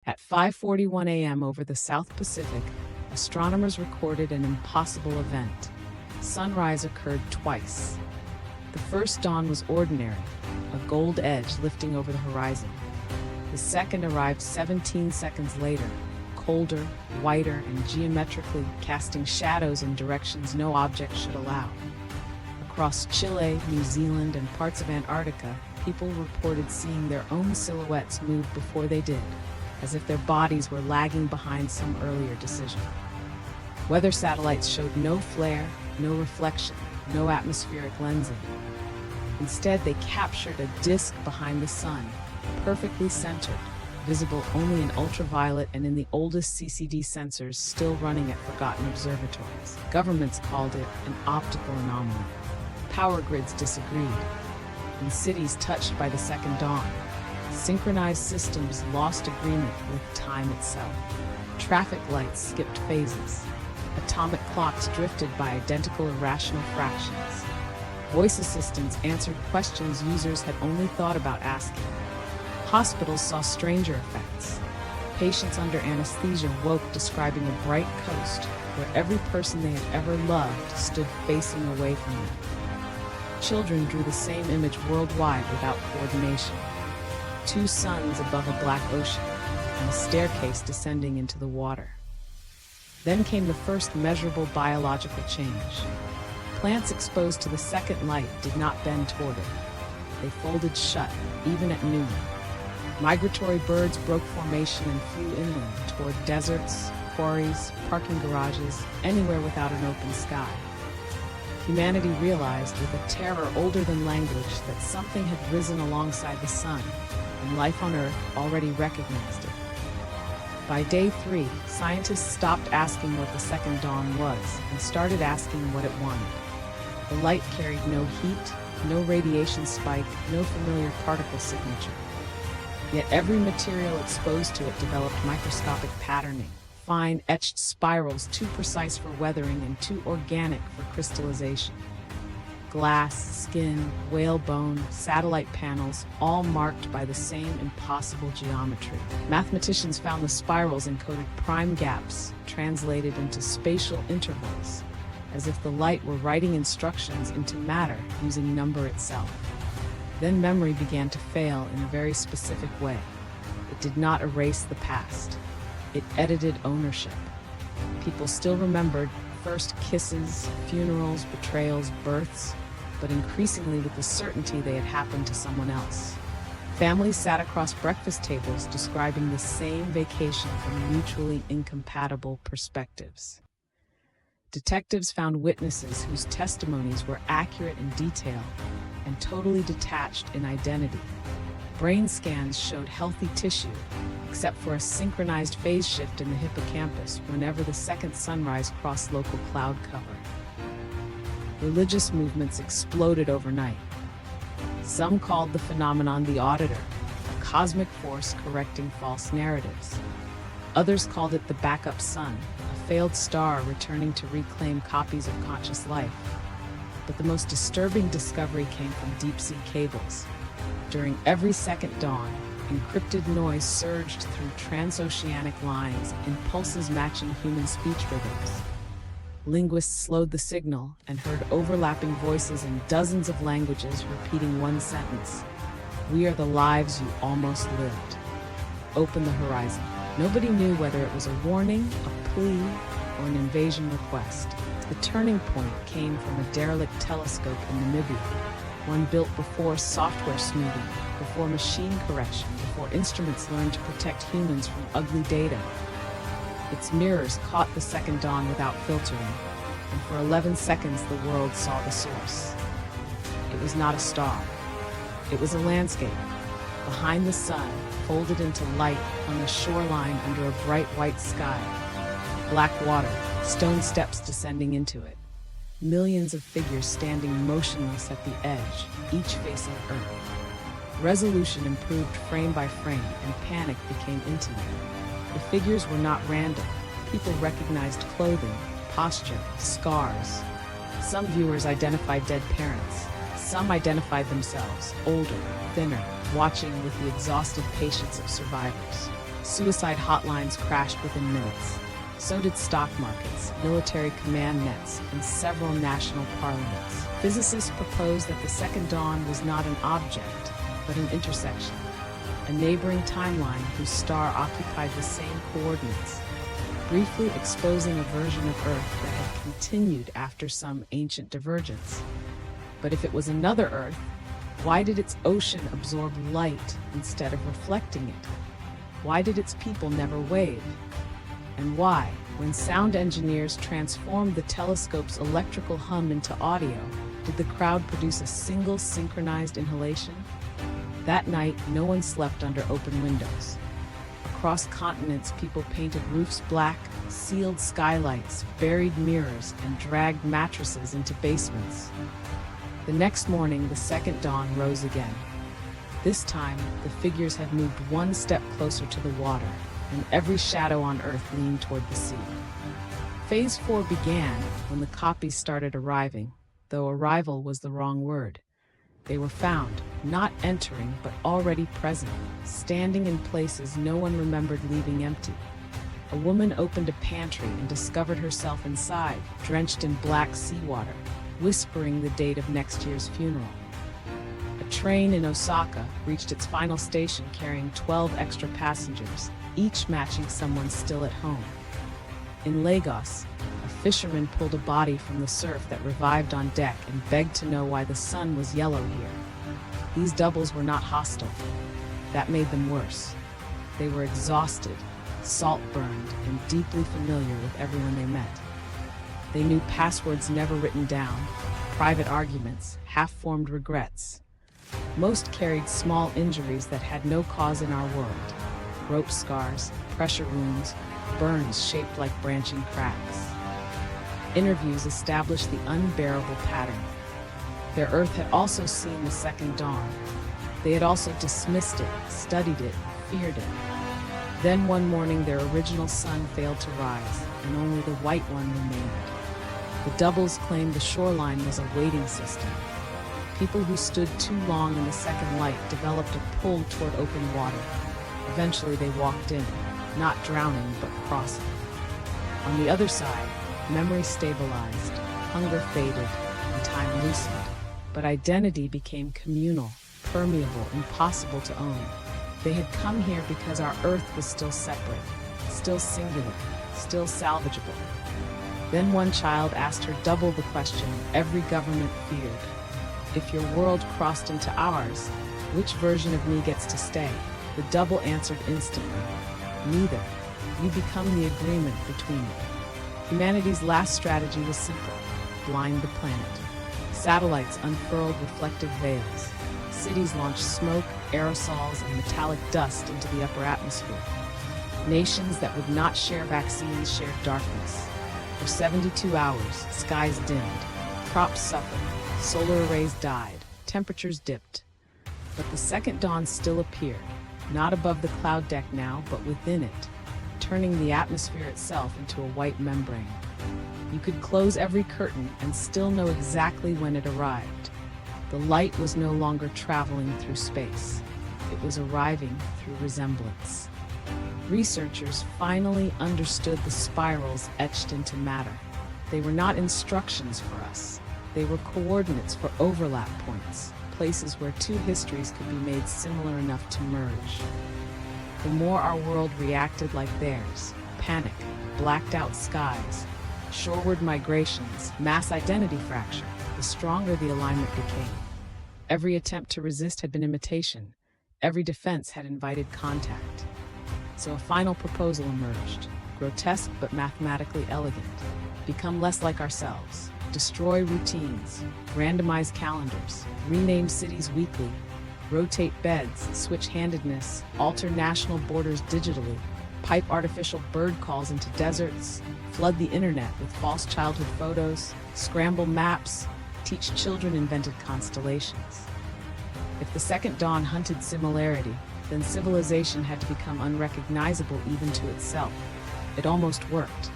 At 5:41 a.m. over the South Pacific, astronomers recorded an impossible event. Sunrise occurred twice. The first dawn was ordinary, a gold edge lifting over the horizon. The second arrived 17 seconds later, colder, whiter, and geometrically casting shadows in directions no object should allow. Across Chile, New Zealand, and parts of Antarctica, people reported seeing their own silhouettes move before they did, as if their bodies were lagging behind some earlier decision. Weather satellites showed no flare, no reflection, no atmospheric lensing. Instead, they captured a disk behind the sun, perfectly centered, visible only in ultraviolet and in the oldest CCD sensors still running at forgotten observatories. Governments called it an optical anomaly. Power grids disagreed. In cities touched by the second dawn, synchronized systems lost agreement with time itself. Traffic lights skipped phases. Atomic clocks drifted by identical irrational fractions. Voice assistants answered questions users had only thought about asking. Hospitals saw stranger effects. Patients under anesthesia woke describing a bright coast where every person they had ever loved stood facing away from them. Children drew the same image worldwide without coordination. Two suns above a black ocean, and a staircase descending into the water. Then came the first measurable biological change. Plants exposed to the second light did not bend toward it. They folded shut, even at noon. Migratory birds broke formation and flew inland toward deserts, quarries, parking garages, anywhere without an open sky. Humanity realized with a terror older than language that something had risen alongside the sun, and life on Earth already recognized it. By day 3, scientists stopped asking what the second dawn was and started asking what it wanted. The light carried no heat, no radiation spike, no familiar particle signature. Yet every material exposed to it developed microscopic patterning, fine etched spirals too precise for weathering and too organic for crystallization. Glass, skin, whale bone, satellite panels, all marked by the same impossible geometry. Mathematicians found the spirals encoded prime gaps, translated into spatial intervals, as if the light were writing instructions into matter using number itself. Then memory began to fail in a very specific way. It did not erase the past. It edited ownership. People still remembered first kisses, funerals, betrayals, births, but increasingly with the certainty they had happened to someone else. Families sat across breakfast tables describing the same vacation from mutually incompatible perspectives. Detectives found witnesses whose testimonies were accurate in detail and totally detached in identity. Brain scans showed healthy tissue, except for a synchronized phase shift in the hippocampus whenever the second sunrise crossed local cloud cover. Religious movements exploded overnight. Some called the phenomenon the Auditor, a cosmic force correcting false narratives. Others called it the backup sun, a failed star returning to reclaim copies of conscious life. But the most disturbing discovery came from deep-sea cables. During every second dawn, encrypted noise surged through transoceanic lines in pulses matching human speech rhythms. Linguists slowed the signal and heard overlapping voices in dozens of languages repeating one sentence: "We are the lives you almost lived. Open the horizon." Nobody knew whether it was a warning, a plea, or an invasion request. The turning point came from a derelict telescope in Namibia, one built before software smoothing, before machine correction, before instruments learned to protect humans from ugly data. Its mirrors caught the second dawn without filtering, and for 11 seconds the world saw the source. It was not a star. It was a landscape. Behind the sun, folded into light on the shoreline under a bright white sky. Black water, stone steps descending into it. Millions of figures standing motionless at the edge, each facing Earth. Resolution improved frame by frame, and panic became intimate. The figures were not random. People recognized clothing, posture, scars. Some viewers identified dead parents. Some identified themselves, older, thinner, watching with the exhausted patience of survivors. Suicide hotlines crashed within minutes. So did stock markets, military command nets, and several national parliaments. Physicists proposed that the second dawn was not an object, but an intersection, a neighboring timeline whose star occupied the same coordinates, briefly exposing a version of Earth that had continued after some ancient divergence. But if it was another Earth, why did its ocean absorb light instead of reflecting it? Why did its people never wave? And why, when sound engineers transformed the telescope's electrical hum into audio, did the crowd produce a single synchronized inhalation? That night, no one slept under open windows. Across continents, people painted roofs black, sealed skylights, buried mirrors, and dragged mattresses into basements. The next morning, the second dawn rose again. This time, the figures had moved one step closer to the water, and every shadow on Earth leaned toward the sea. Phase 4 began when the copies started arriving, though arrival was the wrong word. They were found, not entering, but already present, standing in places no one remembered leaving empty. A woman opened a pantry and discovered herself inside, drenched in black seawater, whispering the date of next year's funeral. A train in Osaka reached its final station carrying 12 extra passengers, each matching someone still at home. In Lagos, a fisherman pulled a body from the surf that revived on deck and begged to know why the sun was yellow here. These doubles were not hostile. That made them worse. They were exhausted, salt-burned, and deeply familiar with everyone they met. They knew passwords never written down, private arguments, half-formed regrets. Most carried small injuries that had no cause in our world. Rope scars, pressure wounds, burns shaped like branching cracks. Interviews established the unbearable pattern. Their Earth had also seen the second dawn. They had also dismissed it, studied it, feared it. Then one morning their original sun failed to rise, and only the white one remained. The doubles claimed the shoreline was a waiting system. People who stood too long in the second light developed a pull toward open water. Eventually they walked in, not drowning but crossing. On the other side, memory stabilized, hunger faded, and time loosened. But identity became communal, permeable, impossible to own. They had come here because our Earth was still separate, still singular, still salvageable. Then one child asked her double the question every government feared. If your world crossed into ours, which version of me gets to stay? The double answered instantly, neither. You become the agreement between them. Humanity's last strategy was simple: blind the planet. Satellites unfurled reflective veils. Cities launched smoke, aerosols, and metallic dust into the upper atmosphere. Nations that would not share vaccines shared darkness. For 72 hours, skies dimmed, crops suffered, solar arrays died, temperatures dipped. But the second dawn still appeared, not above the cloud deck now, but within it, turning the atmosphere itself into a white membrane. You could close every curtain and still know exactly when it arrived. The light was no longer traveling through space. It was arriving through resemblance. Researchers finally understood the spirals etched into matter. They were not instructions for us. They were coordinates for overlap points, places where two histories could be made similar enough to merge. The more our world reacted like theirs, panic, blacked out skies, shoreward migrations, mass identity fracture, the stronger the alignment became. Every attempt to resist had been imitation. Every defense had invited contact. So a final proposal emerged, grotesque but mathematically elegant. Become less like ourselves. Destroy routines, randomize calendars, rename cities weekly, rotate beds, switch handedness, alter national borders digitally, pipe artificial bird calls into deserts, flood the internet with false childhood photos, scramble maps, teach children invented constellations. If the second dawn hunted similarity, then civilization had to become unrecognizable even to itself. It almost worked.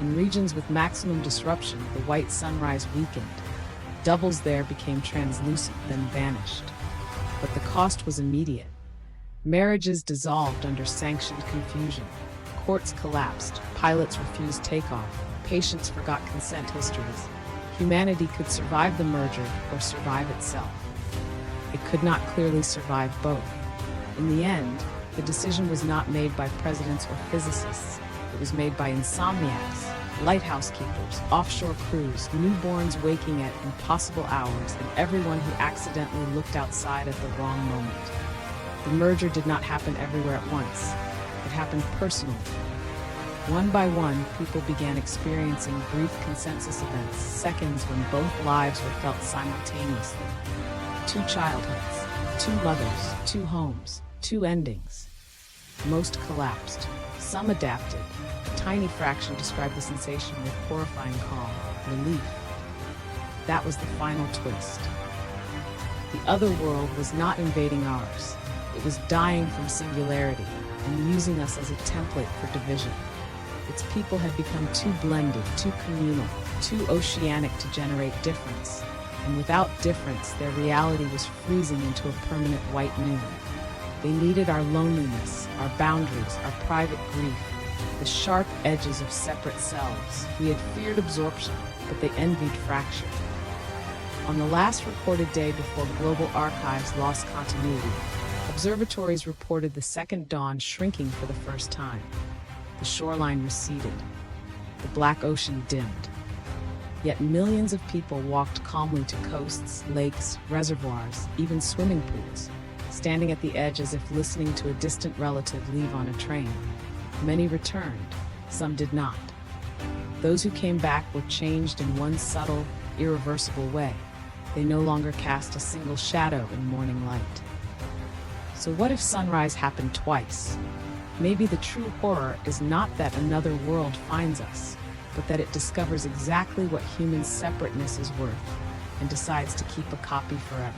In regions with maximum disruption, the white sunrise weakened. Doubles there became translucent, then vanished. But the cost was immediate. Marriages dissolved under sanctioned confusion. Courts collapsed. Pilots refused takeoff. Patients forgot consent histories. Humanity could survive the merger or survive itself. It could not clearly survive both. In the end, the decision was not made by presidents or physicists. It was made by insomniacs, lighthouse keepers, offshore crews, newborns waking at impossible hours, and everyone who accidentally looked outside at the wrong moment. The merger did not happen everywhere at once. It happened personally. One by one, people began experiencing brief consensus events, seconds when both lives were felt simultaneously. 2 childhoods, 2 mothers, 2 homes, 2 endings. Most collapsed. Some adapted. A tiny fraction described the sensation with horrifying calm, relief. That was the final twist. The other world was not invading ours. It was dying from singularity and using us as a template for division. Its people had become too blended, too communal, too oceanic to generate difference. And without difference, their reality was freezing into a permanent white noon. They needed our loneliness, our boundaries, our private grief, the sharp edges of separate selves. We had feared absorption, but they envied fracture. On the last recorded day before global archives lost continuity, observatories reported the second dawn shrinking for the first time. The shoreline receded. The black ocean dimmed. Yet millions of people walked calmly to coasts, lakes, reservoirs, even swimming pools, standing at the edge as if listening to a distant relative leave on a train. Many returned, some did not. Those who came back were changed in one subtle, irreversible way. They no longer cast a single shadow in morning light. So what if sunrise happened twice? Maybe the true horror is not that another world finds us, but that it discovers exactly what human separateness is worth and decides to keep a copy forever.